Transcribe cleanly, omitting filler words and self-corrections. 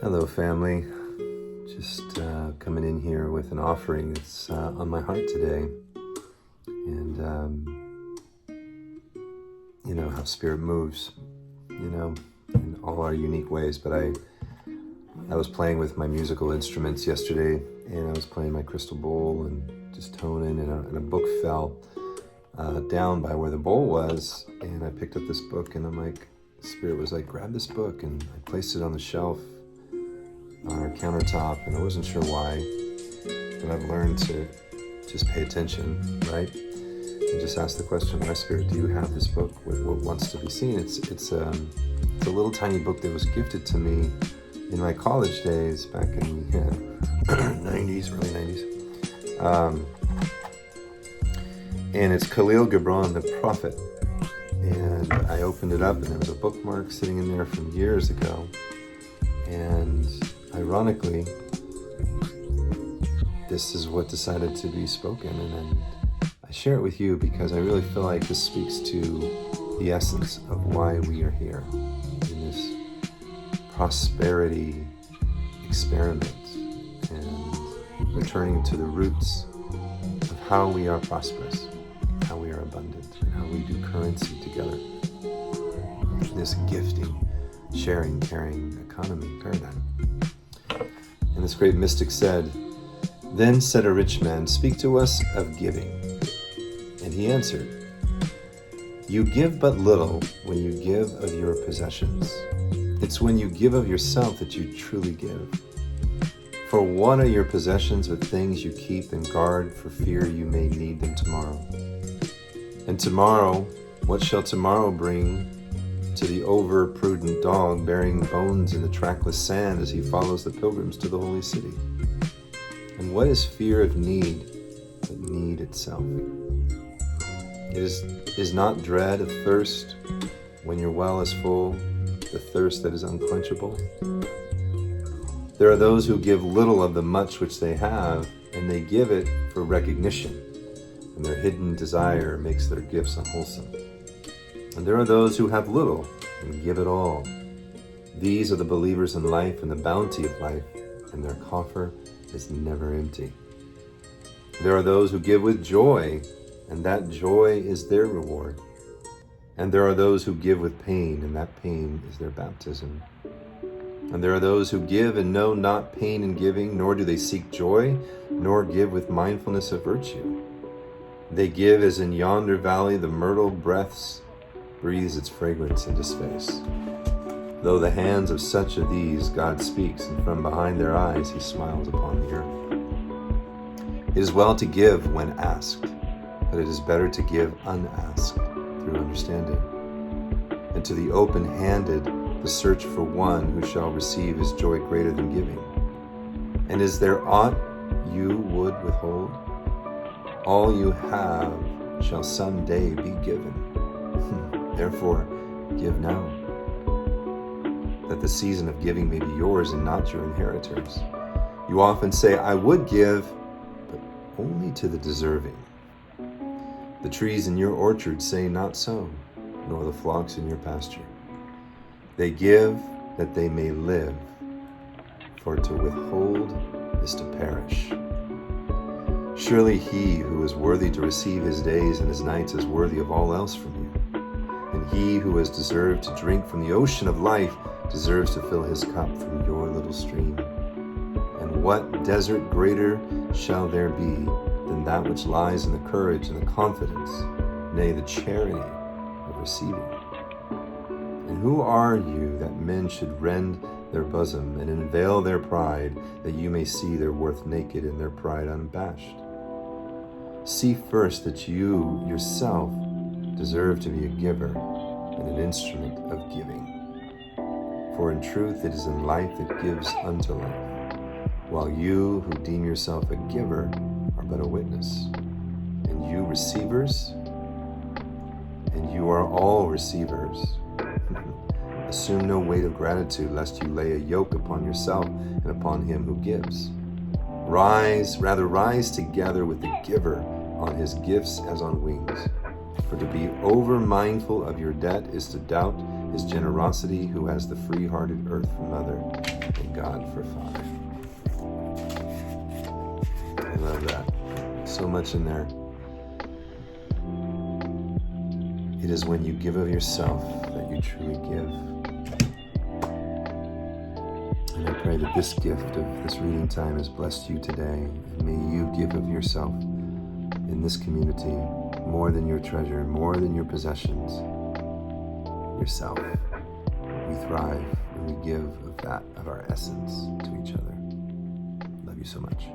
Hello, family. Just coming in here with an offering that's on my heart today. And you know how Spirit moves, in all our unique ways. But I was playing with my musical instruments yesterday, and I was playing my crystal bowl and just toning, and a book fell down by where the bowl was, and I picked up this book, and I'm like, Spirit was like, grab this book, and I placed it on the shelf on our countertop, and I wasn't sure why, but I've learned to just pay attention, right? And just ask the question, why, Spirit, do you have this book? What wants to be seen? It's a little tiny book that was gifted to me in my college days back in the 90s, early 90s. And it's Khalil Gibran, the prophet. And I opened it up, and there was a bookmark sitting in there from years ago. And ironically, this is what decided to be spoken. And I share it with you because I really feel like this speaks to the essence of why we are here in this prosperity experiment, and returning to the roots of how we are prosperous, how we are abundant, and how we do currency together. This gifting, sharing, caring economy paradigm. And this great mystic said, "Then said a rich man, speak to us of giving. And he answered, you give but little when you give of your possessions. It's when you give of yourself that you truly give. For what are your possessions but things you keep and guard for fear you may need them tomorrow? And tomorrow, what shall tomorrow bring to the over-prudent dog bearing bones in the trackless sand as he follows the pilgrims to the holy city? And what is fear of need but need itself? Is not dread of thirst when your well is full, the thirst that is unquenchable? There are those who give little of the much which they have, and they give it for recognition, and their hidden desire makes their gifts unwholesome. And there are those who have little and give it all. These are the believers in life and the bounty of life, and their coffer is never empty. There are those who give with joy, and that joy is their reward. And there are those who give with pain, and that pain is their baptism. And there are those who give and know not pain in giving, nor do they seek joy, nor give with mindfulness of virtue. They give as in yonder valley the myrtle breaths breathes its fragrance into space. Though the hands of such of these God speaks, and from behind their eyes he smiles upon the earth. It is well to give when asked, but it is better to give unasked through understanding. And to the open-handed, the search for one who shall receive is joy greater than giving. And is there aught you would withhold? All you have shall someday be given. Therefore, give now, that the season of giving may be yours and not your inheritors. You often say, I would give, but only to the deserving. The trees in your orchard say not so, nor the flocks in your pasture. They give that they may live, for to withhold is to perish. Surely he who is worthy to receive his days and his nights is worthy of all else from you. And he who has deserved to drink from the ocean of life deserves to fill his cup from your little stream. And what desert greater shall there be than that which lies in the courage and the confidence, nay, the charity of receiving? And who are you that men should rend their bosom and unveil their pride, that you may see their worth naked and their pride unabashed? See first that you yourself deserve to be a giver and an instrument of giving. For in truth it is in life that gives unto life, while you who deem yourself a giver are but a witness. And you receivers, and you are all receivers, assume no weight of gratitude, lest you lay a yoke upon yourself and upon him who gives. Rise together with the giver on his gifts as on wings. For to be over mindful of your debt is to doubt His generosity, who has the free-hearted earth for mother and God for father. I love that. So much in there. It is when you give of yourself that you truly give. And I pray that this gift of this reading time has blessed you today. And may you give of yourself in this community more than your treasure, more than your possessions. Yourself. We thrive when we give of that, of our essence to each other. Love you so much.